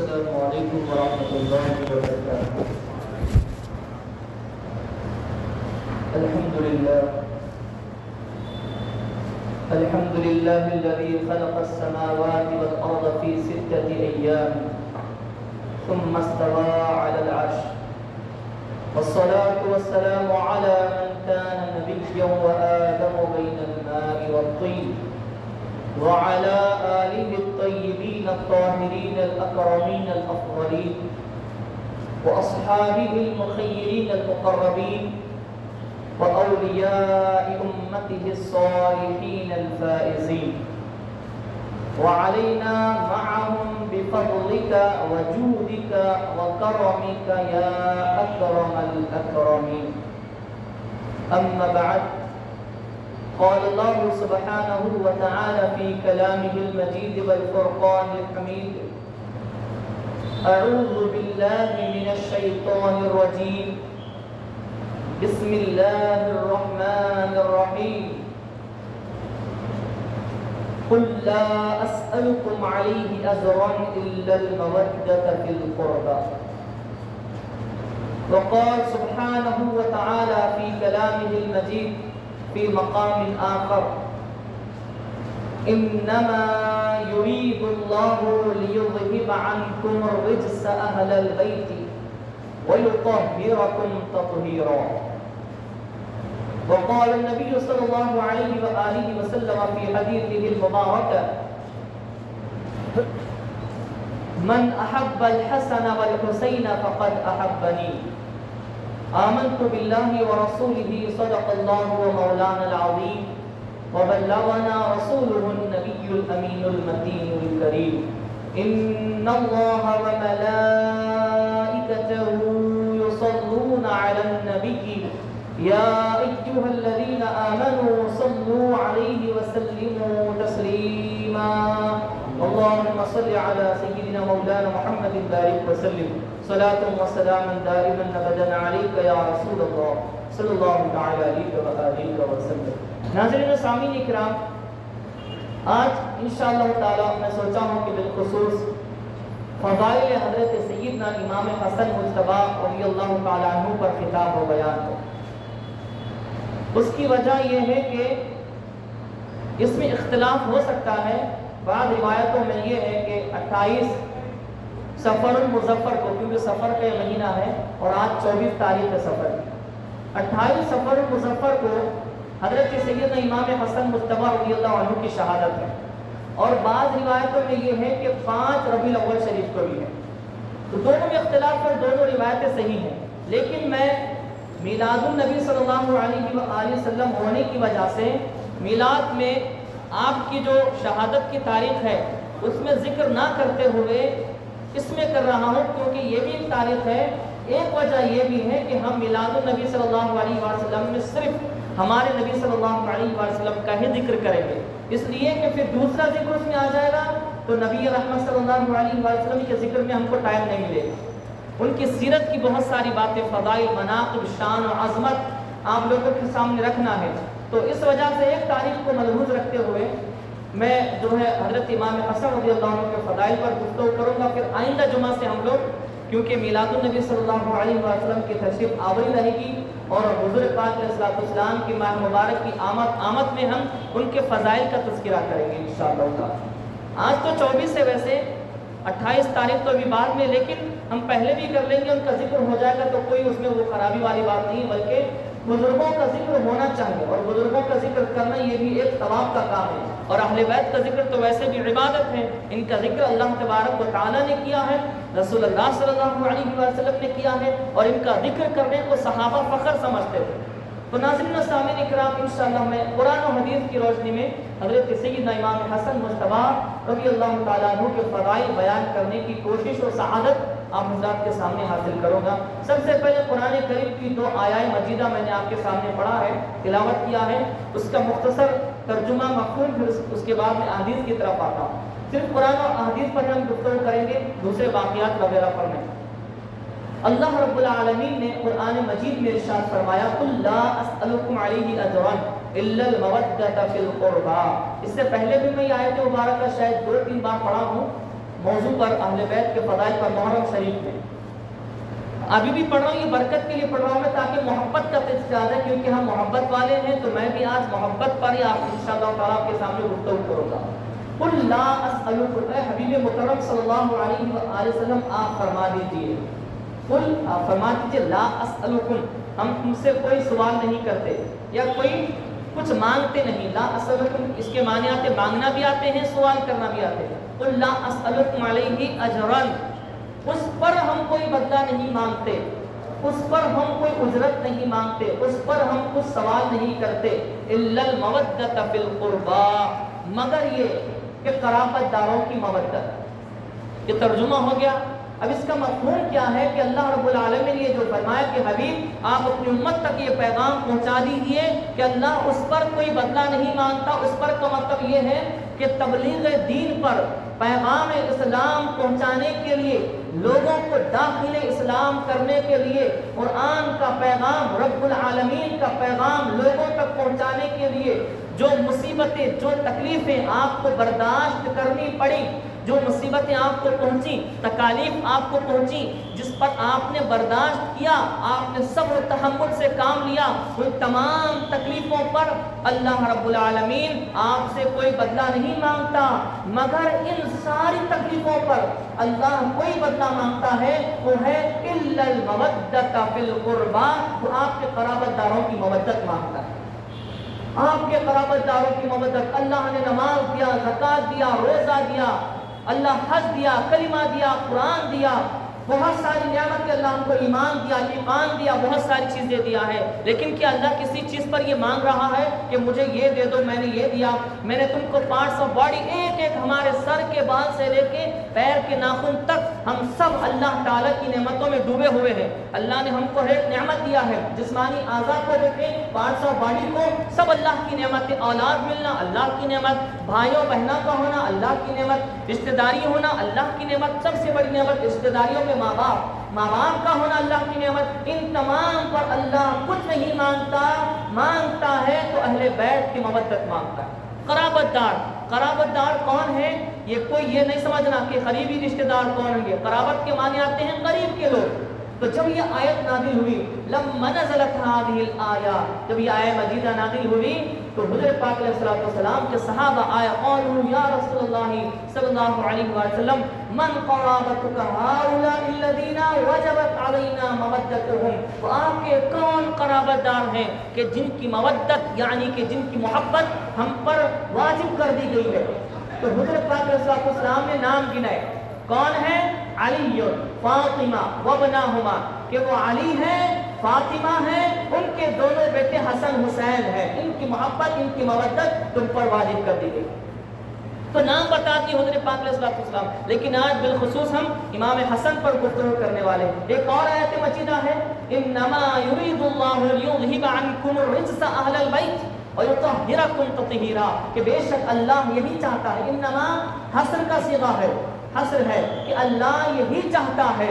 السلام علیکم ورحمۃ اللہ وبرکاتہ۔ الحمد لله الذي خلق السماوات والأرض في 6 أيام ثم استوى على العرش، والصلاة والسلام على من كان نبيا وآدم بين الماء والطين، وعلى آله الطيبين الطاهرين الأكرمين الأفضلين، وأصحابه المخيرين المقربين، وأولياء أمته الصالحين الفائزين، وعلينا معهم بفضلك وجودك وكرمك يا أكرم الأكرمين. أما بعد، قال الله سبحانه وتعالى في كلامه المجيد والفرقان الحميد: أعوذ بالله من الشيطان الرجيم، بسم الله الرحمن الرحيم. قل لا أسألكم عليه أجرا إلا المودة في القربى. وقال سبحانه وتعالى في كلامه المجيد في مقام آخر: إنما يريد الله ليذهب عنكم الرجس أهل البيت ويطهركم تطهيرا. وقال النبي صلى الله عليه وآله وسلم في حديثه المبارك: من أحب الحسن والحسين فقد أحبني. آمنت بالله ورسوله صدق الله ومولانا العظيم، وبلغنا رسوله النبي الأمين المتين الكريم. إن الله وملائكته يصلون على النبي يا أيها الذين آمنوا صلوا عليه وسلموا تسليما. اللهم صل على سيدنا مولانا محمد بارك وسلم صلاة وسلاما دائما أبدا عليك يا رسول الله صلی اللہ تعالی علیہ وآلہ وسلم. ناظرین و سامعین اکرام، آج انشاءاللہ تعالی میں سوچا ہوں کہ بالخصوص فضائل حضرت سیدنا امام حسن مجتبی رضی اللہ تعالی عنہ پر خطاب و بیان ہو. اس کی وجہ یہ ہے کہ اس میں اختلاف ہو سکتا ہے. بعض روایتوں میں یہ ہے کہ 28 سفر المظفر کو، کیونکہ سفر کا یہ مہینہ ہے اور آج 24 تاریخ سفر، 28 سفر المظفر کو حضرت سیدنا امام حسن مجتبی رضی اللہ عنہ کی شہادت ہے. اور بعض روایتوں میں یہ ہے کہ 5 ربیع الاول شریف کو بھی ہے. تو دونوں میں اختلاف پر دونوں روایتیں صحیح ہیں، لیکن میں میلاد النبی صلی اللہ علیہ وآلہ وسلم ہونے کی وجہ سے میلاد میں آپ کی جو شہادت کی تاریخ ہے اس میں ذکر نہ کرتے ہوئے اس میں کر رہا ہوں، کیونکہ یہ بھی ایک تاریخ ہے. ایک وجہ یہ بھی ہے کہ ہم میلاد النبی صلی اللہ علیہ وسلم میں صرف ہمارے نبی صلی اللہ علیہ وسلم کا ہی ذکر کریں گے، اس لیے کہ پھر دوسرا ذکر اس میں آ جائے گا تو نبی رحمت صلی اللہ علیہ وسلم کے ذکر میں ہم کو ٹائم نہیں ملے گا. ان کی سیرت کی بہت ساری باتیں، فضائل، مناقب، شان و عظمت آپ لوگوں کے سامنے رکھنا ہے. تو اس وجہ سے ایک تاریخ کو ملحوظ رکھتے ہوئے میں جو ہے حضرت امام حسن رضی اللہ عنہ کے فضائل پر گفتگو کروں گا. پھر آئندہ جمعہ سے ہم لوگ، کیونکہ میلاد النبی صلی اللہ علیہ وسلم کی تشریف آوری رہے گی اور حضور پاک علیہ السلام کی ماہ مبارک کی آمد میں ہم ان کے فضائل کا تذکرہ کریں گے انشاءاللہ. آج تو 24 ہے، ویسے 28 تاریخ تو ابھی بعد میں، لیکن ہم پہلے بھی کر لیں گے، ان کا ذکر ہو جائے گا تو کوئی اس میں وہ خرابی والی بات نہیں، بلکہ بزرگوں کا ذکر ہونا چاہیے. اور بزرگوں کا ذکر کرنا یہ بھی ایک ثواب کا کام ہے. اور اہل بیت کا ذکر تو ویسے بھی عبادت ہے. ان کا ذکر اللہ تبارک و تعالیٰ نے کیا ہے، رسول اللہ صلی اللہ علیہ وسلم نے کیا ہے، اور ان کا ذکر کرنے کو صحابہ فخر سمجھتے تھے. تو ناظرین و سامعین اکرام، انشاءاللہ میں قرآن و حدیث کی روشنی میں حضرت سیدنا امام حسن مجتبی رضی اللہ تعالیٰ عنہ کے فضائل بیان کرنے کی کوشش اور سعادت آپ حضرات کے سامنے حاصل کروں گا. سب سے پہلے قرآن کریم کی 2 آیات مجیدہ میں نے آپ کے سامنے پڑھا ہے، تلاوت کیا ہے، اس کا مختصر ترجمہ مفہوم، پھر اس کے بعد میں احادیث کی طرف آتا ہوں. صرف قرآن اور احادیث پر ہم گفتگو کریں گے، دوسرے باقیات وغیرہ پر نہیں. اللہ رب العالمین نے قرآن مجید میں ارشاد فرمایا: قل لا اسألکم علیہ اجرا الا المودۃ فی القربى. اس سے پہلے بھی میں یہ آیت مبارکہ شاید 2-3 بار پڑھا ہوں. موضوع پر اہل بیت کے فضائل پر محرم شریف میں ابھی بھی پڑھ رہا ہوں، یہ برکت کے لیے پڑھ رہا ہوں میں تاکہ محبت کا تذکرہ ہے، کیونکہ ہم محبت والے ہیں تو میں بھی آج محبت پر ہی آپ انشاءاللہ تعالیٰ آپ کے سامنے گفتگو کروں گا۔ قل لا اسألکم، اے حبیب محترم صلی اللہ علیہ وآلہ وسلم آپ فرما دیجئے، قل آپ فرما دیجئے لا اسألکم، ہم تم سے کوئی سوال نہیں کرتے یا کوئی کچھ مانگتے نہیں۔ لا اسألکم اس کے معنی آتے مانگنا بھی آتے ہیں، سوال کرنا بھی آتے ہیں۔ قل لا اسألکم علیہ اجرا، اس پر ہم کوئی بدلہ نہیں مانگتے، اس پر ہم کوئی اجرت نہیں مانگتے، اس پر ہم کچھ سوال نہیں کرتے، الا المودۃ فی القربى، مگر یہ کہ قرابت داروں کی مودت۔ یہ ترجمہ ہو گیا۔ اب اس کا مفہوم کیا ہے کہ اللہ رب العالمین نے یہ جو فرمایا کہ حبیب آپ اپنی امت تک یہ پیغام پہنچا دیجئے کہ اللہ اس پر کوئی بدلہ نہیں مانگتا، اس پر کا مطلب یہ ہے کہ تبلیغ دین پر پیغام اسلام پہنچانے کے لیے، لوگوں کو داخل اسلام کرنے کے لیے، قرآن کا پیغام، رب العالمین کا پیغام لوگوں تک پہنچانے کے لیے جو مصیبتیں، جو تکلیفیں آپ کو برداشت کرنی پڑی، جو مصیبتیں آپ کو پہنچی، تکالیف آپ کو پہنچی، جس پر آپ نے برداشت کیا، آپ نے صبر و تحمل سے کام لیا، ان تمام تکلیفوں پر اللہ رب العالمین آپ سے کوئی بدلہ نہیں مانگتا، مگر ان ساری تکلیفوں پر اللہ کوئی بدلہ مانگتا ہے، وہ ہے الا المودۃ فی القربى، وہ آپ کے قرابت داروں کی مودت مانگتا ہے، آپ کے قرابت داروں کی مودت۔ اللہ نے نماز دیا، زکوٰۃ دیا، روزہ دیا، اللہ حج دیا، کلمہ دیا، قرآن دیا، بہت ساری نعمتیں، اللہ ہم کو ایمان دیا، ایمان دیا، بہت ساری چیزیں دیا ہے، لیکن کیا اللہ کسی چیز پر یہ مانگ رہا ہے کہ مجھے یہ دے دو، میں نے یہ دیا، میں نے تم کو پارٹس آف باڈی ایک ایک ہمارے سر کے بال سے لے کے پیر کے ناخن تک ہم سب اللہ تعالیٰ کی نعمتوں میں ڈوبے ہوئے ہیں۔ اللہ نے ہم کو ایک نعمت دیا ہے، جسمانی اعضاء کو دیکھیں، پارٹس آف باڈی کو، سب اللہ کی نعمت، اولاد ملنا اللہ کی نعمت، بھائیوں بہنوں کا ہونا اللہ کی نعمت، رشتہ داری ہونا اللہ کی نعمت، سب سے بڑی نعمت رشتہ داریوں میں ماں باپ کا ہونا اللہ کی نعمت، ان تمام پر اللہ کچھ نہیں مانگتا، مانگتا ہے تو اہل بیت کی مودت مانگتا ہے۔ قرابت دار کون ہے؟ یہ کوئی یہ نہیں سمجھنا کہ قریبی رشتہ دار کون ہیں، قرابت کے معنی آتے ہیں قریب کے لوگ۔ تو جب یہ آیت نازل ہوئی، لما نزلت هذه الآیہ، جب یہ آیت مجیدہ نازل ہوئی تو حضور پاک علیہ الصلوۃ والسلام کے صحابہ آئے، قالوا یا رسول اللہ صلی اللہ علیہ وسلم من قرابتک هؤلاء الذین وجبت علینا مودتهم، وہ آپ کے کون قرابت دار ہیں کہ جن کی مودت یعنی کہ جن کی محبت ہم پر واجب کر دی گئی ہے۔ تو حضور پاک علیہ الصلوۃ والسلام نے نام گنائے، کون ہے؟ علی فاطمہ وابناہما، کہ وہ علی ہیں، فاطمہ ہیں، ان کے دونوں بیٹے حسن حسین ہیں، ان کی محبت، ان کی مودت تم پر واجب کر دی گئی۔ تو نام بتاتی حضور پاک علیہ السلام، لیکن آج بالخصوص ہم امام حسن پر گفتگو کرنے والے ہیں۔ ایک اور آیت مجیدہ ہے، انما یرید اللہ لیذھب عنکم الرجس اہل البیت ویطہرکم تطہیرا، کہ بے شک اللہ یہی چاہتا ہے، انما حسن کا صیغہ ہے، حسر ہے کہ اللہ یہی چاہتا ہے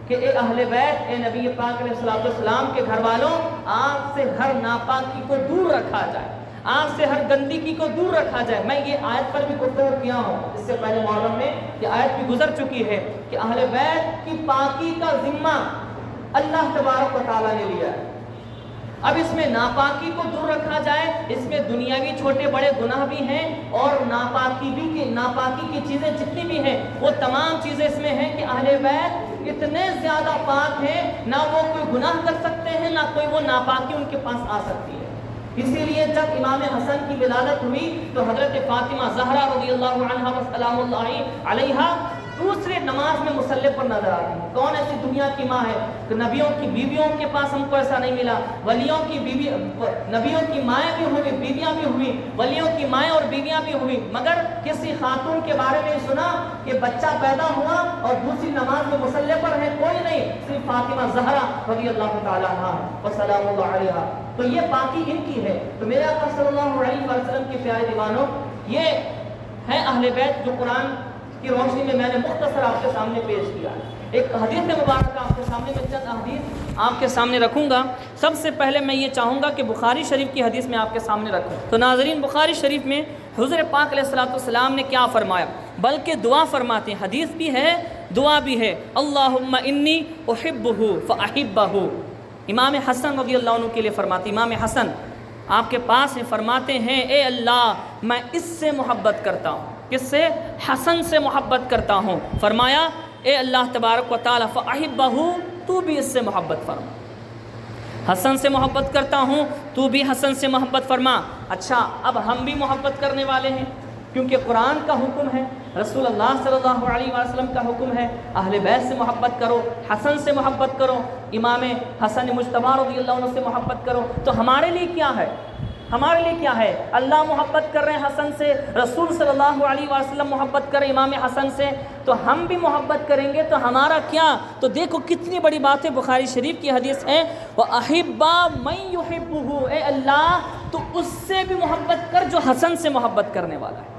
کہ اے اہل بیت، اے نبی پاک علیہ السلام کے گھر والوں، آپ سے ہر ناپاکی کو دور رکھا جائے، آپ سے ہر گندگی کو دور رکھا جائے۔ میں یہ آیت پر بھی گفتگو کیا ہوں، اس سے پہلے محرم میں یہ آیت بھی گزر چکی ہے کہ اہل بیت کی پاکی کا ذمہ اللہ تبارک و تعالیٰ نے لیا ہے۔ اب اس میں ناپاکی کو دور رکھا جائے، اس میں دنیاوی چھوٹے بڑے گناہ بھی ہیں اور ناپاکی کی چیزیں جتنی بھی ہیں وہ تمام چیزیں اس میں ہیں کہ اہل بیت اتنے زیادہ پاک ہیں، نہ وہ کوئی گناہ کر سکتے ہیں، نہ کوئی وہ ناپاکی ان کے پاس آ سکتی ہے۔ اسی لیے جب امام حسن کی ولادت ہوئی تو حضرت فاطمہ زہرا رضی اللہ عنہا وسلام اللہ علیہا دوسرے نماز میں مصلی پر نظر آتی ہے۔ کون ایسی دنیا کی ماں ہے کہ نبیوں کی بیویوں کے پاس ہم کو ایسا نہیں ملا، ولیوں کی نبیوں کی مائیں بھی ہوئی، بیویاں بھی ہوئی، ولیوں کی مائیں اور بیویاں بھی ہوئی، مگر کسی خاتون کے بارے میں سنا کہ بچہ پیدا ہوا اور دوسری نماز میں مصلی پر ہے، کوئی نہیں، صرف فاطمہ زہرا رضی اللہ تعالی عنہا وسلام اللہ علیہا۔ تو یہ باقی ان کی ہے۔ تو میرے آقا صلی اللہ علیہ وسلم کے پیارے دیوانوں، یہ ہے اہل بیت جو قرآن کی روشنی میں نے مختصر آپ کے سامنے پیش کیا ہے۔ ایک حدیث مبارکہ آپ کے سامنے میں چند حدیث آپ کے سامنے رکھوں گا۔ سب سے پہلے میں یہ چاہوں گا کہ بخاری شریف کی حدیث میں آپ کے سامنے رکھوں۔ تو ناظرین، بخاری شریف میں حضور پاک علیہ الصلوۃ والسلام نے کیا فرمایا، بلکہ دعا فرماتے ہیں، حدیث بھی ہے دعا بھی ہے، اللہم انی احبہ فاحبہ۔ امام حسن رضی اللہ عنہ کے لیے فرماتے، امام حسن آپ کے پاس ہیں، فرماتے ہیں اے اللہ میں اس سے محبت کرتا ہوں، کس سے؟ حسن سے محبت کرتا ہوں۔ فرمایا اے اللہ تبارک و تعالی فاحبہ، تو بھی اس سے محبت فرما، حسن سے محبت کرتا ہوں تو بھی حسن سے محبت فرما۔ اچھا اب ہم بھی محبت کرنے والے ہیں، کیونکہ قرآن کا حکم ہے، رسول اللہ صلی اللہ علیہ وسلم کا حکم ہے، اہل بیت سے محبت کرو، حسن سے محبت کرو، امام حسن مجتبی رضی اللہ عنہ سے محبت کرو۔ تو ہمارے لیے کیا ہے؟ ہمارے لیے کیا ہے؟ اللہ محبت کر رہے ہیں حسن سے، رسول صلی اللہ علیہ وسلم محبت کریں امام حسن سے، تو ہم بھی محبت کریں گے تو ہمارا کیا؟ تو دیکھو کتنی بڑی بات ہے، بخاری شریف کی حدیث ہے وَأَحِبَّ مَن يُحِبُّهُ، اے اللہ تو اس سے بھی محبت کر جو حسن سے محبت کرنے والا ہے۔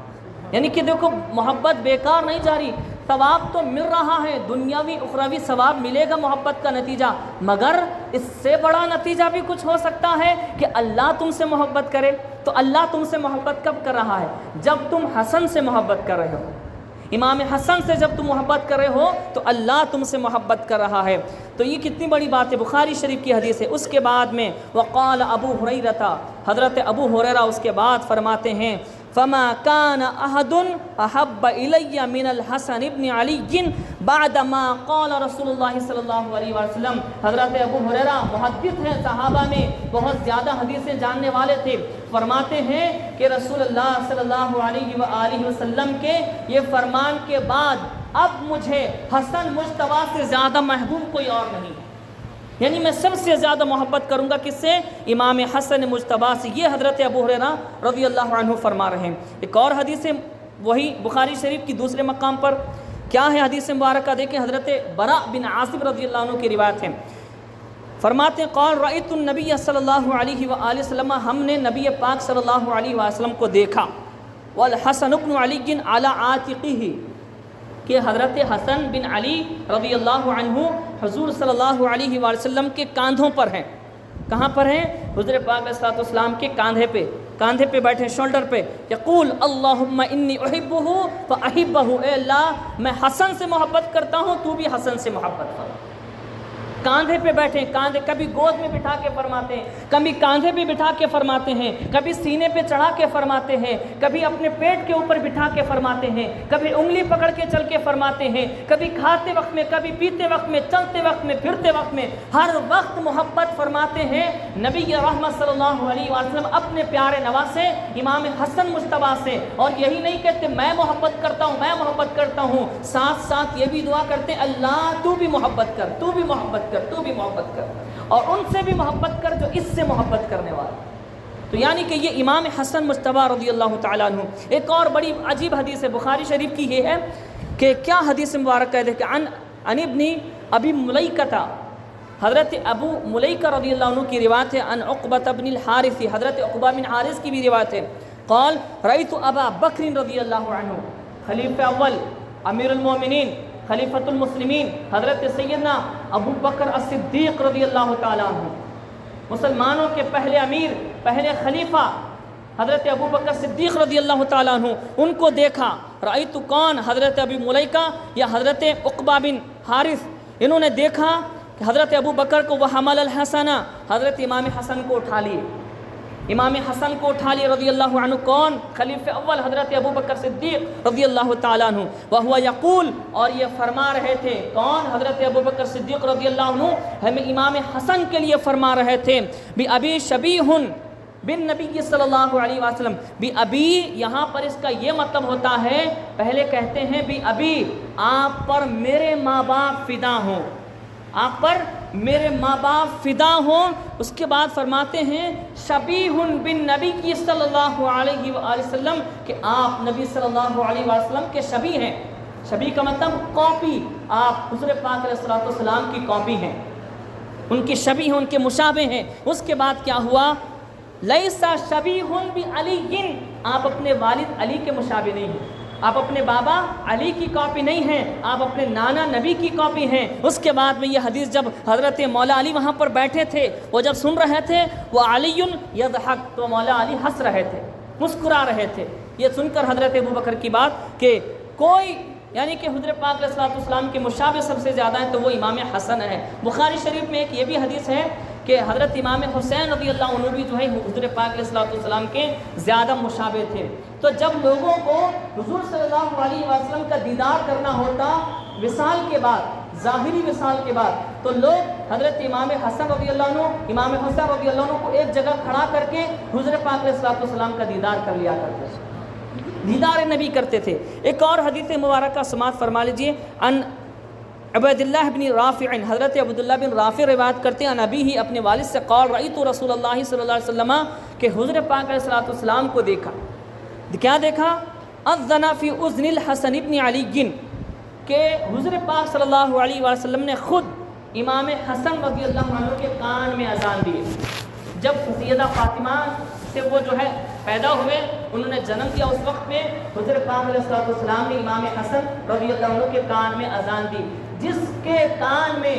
یعنی کہ دیکھو محبت بیکار نہیں جا رہی، ثواب تو مل رہا ہے، دنیاوی اخروی ثواب ملے گا محبت کا نتیجہ، مگر اس سے بڑا نتیجہ بھی کچھ ہو سکتا ہے کہ اللہ تم سے محبت کرے۔ تو اللہ تم سے محبت کب کر رہا ہے؟ جب تم حسن سے محبت کر رہے ہو، امام حسن سے جب تم محبت کر رہے ہو تو اللہ تم سے محبت کر رہا ہے۔ تو یہ کتنی بڑی بات ہے، بخاری شریف کی حدیث ہے۔ اس کے بعد میں وقال ابو ہریرہ، حضرت ابو ہریرہ اس کے بعد فرماتے ہیں فما كان احد احب الي من الحسن ابن علي بعد ما قال رسول اللہ صلی اللہ علیہ وسلم۔ حضرت ابو ہریرہ محدث ہیں، صحابہ میں بہت زیادہ حدیثیں جاننے والے تھے، فرماتے ہیں کہ رسول اللہ صلی اللہ علیہ وآلہ وسلم کے یہ فرمان کے بعد اب مجھے حسن مجتبی سے زیادہ محبوب کوئی اور نہیں، یعنی میں سب سے زیادہ محبت کروں گا کس سے؟ امام حسن مجتبی سے۔ یہ حضرت ابو ہریرہ رضی اللہ عنہ فرما رہے ہیں۔ ایک اور حدیث وہی بخاری شریف کی دوسرے مقام پر کیا ہے حدیث مبارکہ، دیکھیں حضرت براء بن عازب رضی اللہ عنہ کی روایت ہے، فرماتے ہیں قال رأیت النبی صلی اللہ علیہ وآلہ وسلم، ہم نے نبی پاک صلی اللہ علیہ وسلم کو دیکھا، والحسن بن علی علی عاتقہ، کہ حضرت حسن بن علی رضی اللہ عنہ حضور صلی اللہ علیہ وسلم کے کاندھوں پر ہیں۔ کہاں پر ہیں؟ حضور پاک علیہ السلام کے کاندھے پہ بیٹھے، شولڈر پہ۔ یقول اللہم انی احبہ فاحبہ، اے اللہ میں حسن سے محبت کرتا ہوں تو بھی حسن سے محبت کرو۔ کاندھے پہ بیٹھے، کاندھے کبھی گود میں بٹھا کے فرماتے ہیں، کبھی کاندھے پہ بٹھا کے فرماتے ہیں، کبھی سینے پہ چڑھا کے فرماتے ہیں، کبھی اپنے پیٹ کے اوپر بٹھا کے فرماتے ہیں، کبھی انگلی پکڑ کے چل کے فرماتے ہیں، کبھی کھاتے وقت میں، کبھی پیتے وقت میں، چلتے وقت میں، پھرتے وقت میں، ہر وقت محبت فرماتے ہیں نبی رحمت صلی اللہ علیہ وسلم اپنے پیارے نواسے امام حسن مجتبی سے۔ اور یہی نہیں کہتے میں محبت کرتا ہوں، میں محبت کرتا ہوں، ساتھ ساتھ یہ بھی دعا کرتے اللہ تو بھی محبت کر، تو بھی محبت کر، تو بھی محبت کر، اور ان سے بھی محبت کر جو اس سے محبت کرنے والا۔ تو یعنی کہ یہ امام حسن مجتبی رضی اللہ تعالیٰ عنہ۔ ایک اور بڑی عجیب حدیث ہے بخاری شریف کی، یہ ہے کہ کیا حدیث مبارک ہے، کہ عن ابن ابی ملیکہ، حضرت ابو ملیکہ رضی اللہ عنہ کی روایت ہے، عن عقبۃ بن الحارث، حضرت عقبہ بن حارث کی بھی روایت ہے، قال رأیت ابا بکر رضی اللہ عنہ، خلیفہ اول، امیر المومنین، خلیفۃ المسلمین، حضرت سیدنا ابو بکر الصدیق رضی اللہ تعالیٰ عنہ، مسلمانوں کے پہلے امیر، پہلے خلیفہ حضرت ابو بکر صدیق رضی اللہ تعالیٰ عنہ، ان کو دیکھا۔ رأیت کون؟ حضرت ابی ملیکہ یا حضرت عقبہ بن حارث، انہوں نے دیکھا کہ حضرت ابو بکر کو وحمل الحسن، حضرت امام حسن کو اٹھا لیے، امام حسن کو اٹھا لیے رضی اللہ عنہ۔ کون؟ خلیفہ اول حضرت ابو بکر صدیق رضی اللہ تعالیٰ عنہ، وہو یقول، اور یہ فرما رہے تھے، کون؟ حضرت ابو بکر صدیق رضی اللہ عنہ ہمیں امام حسن کے لیے فرما رہے تھے، بی ابی شبیہ بن نبی صلی اللہ علیہ وسلم۔ بی ابی یہاں پر اس کا یہ مطلب ہوتا ہے، پہلے کہتے ہیں بی ابی، آپ پر میرے ماں باپ فدا ہوں، آپ پر میرے ماں باپ فدا ہوں۔ اس کے بعد فرماتے ہیں شبیہ بن نبی صلی اللہ علیہ وآلہ وسلم، کہ آپ نبی صلی اللہ علیہ وسلم کے شبیہ ہیں۔ شبیہ کا مطلب کاپی، آپ حضور پاک علیہ السلام کی کاپی ہیں، ان کی شبیہ ہیں، ان کے مشابہ ہیں۔ اس کے بعد کیا ہوا؟ لیسا شبیہ بعلی، آپ اپنے والد علی کے مشابہ نہیں ہیں، آپ اپنے بابا علی کی کاپی نہیں ہیں، آپ اپنے نانا نبی کی کاپی ہیں۔ اس کے بعد میں یہ حدیث جب حضرت مولا علی وہاں پر بیٹھے تھے، وہ جب سن رہے تھے وہ علی یضحک، تو مولا علی ہنس رہے تھے، مسکرا رہے تھے۔ یہ سن کر حضرت ابو بکر کی بات کہ کوئی یعنی کہ حضرت پاک علیہ الصلوۃ والسلام کے مشابہ سب سے زیادہ ہیں تو وہ امام حسن ہے۔ بخاری شریف میں ایک یہ بھی حدیث ہے کہ حضرت امام حسین رضی اللہ عنہ بھی جو ہے حضرت پاک علیہ الصلوۃ والسلام کے زیادہ مشابہ تھے۔ تو جب لوگوں کو حضور صلی اللہ علیہ وسلم کا دیدار کرنا ہوتا وصال کے بعد، ظاہری وصال کے بعد، تو لوگ حضرت امام حسن رضی اللہ عنہ، امام حسین رضی اللہ عنہ کو ایک جگہ کھڑا کر کے حضرت پاک علیہ الصلوۃ والسلام کا دیدار کر لیا کرتے تھے، دیدار نبی کرتے تھے۔ ایک اور حدیث مبارکہ سماعت فرما لیجئے، ان عبید اللہ بن رافع، حضرت عبداللہ بن رافع روایت کرتے ہیں نبی ہی اپنے والد سے قال رأیت رسول اللہ صلی اللہ علیہ وسلم کہ حضور پاک علیہ الصلوۃ والسلام کو دیکھا۔ کیا دیکھا؟ اذن فی اذن الحسن ابن علی، کہ حضور پاک صلی اللہ علیہ وسلم نے خود امام حسن رضی اللہ عنہ کے کان میں اذان دی۔ جب سیدہ فاطمہ سے وہ جو ہے پیدا ہوئے، انہوں نے جنم دیا، اس وقت میں حضور پاک علیہ الصلوۃ والسلام نے امام حسن رضی اللہ عنہ کے کان میں اذان دی، جس کے کان میں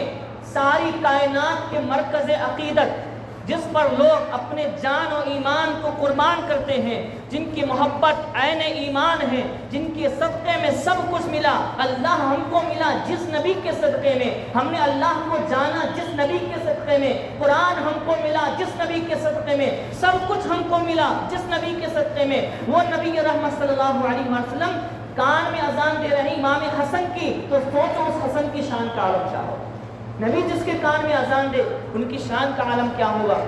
ساری کائنات کے مرکز عقیدت، جس پر لوگ اپنے جان و ایمان کو قربان کرتے ہیں، جن کی محبت عین ایمان ہے، جن کے صدقے میں سب کچھ ملا، اللہ ہم کو ملا جس نبی کے صدقے میں، ہم نے اللہ کو جانا جس نبی کے صدقے میں، قرآن ہم کو ملا جس نبی کے صدقے میں، سب کچھ ہم کو ملا جس نبی کے صدقے میں، وہ نبی رحمت صلی اللہ علیہ وسلم کان میں اذان دے رہے ہیں امام حسن کی، تو سوچو اس حسن کی شان کا عالم کیا ہو۔ نبی جس کے کان میں اذان دے ان کی شان کا عالم کیا ہوگا۔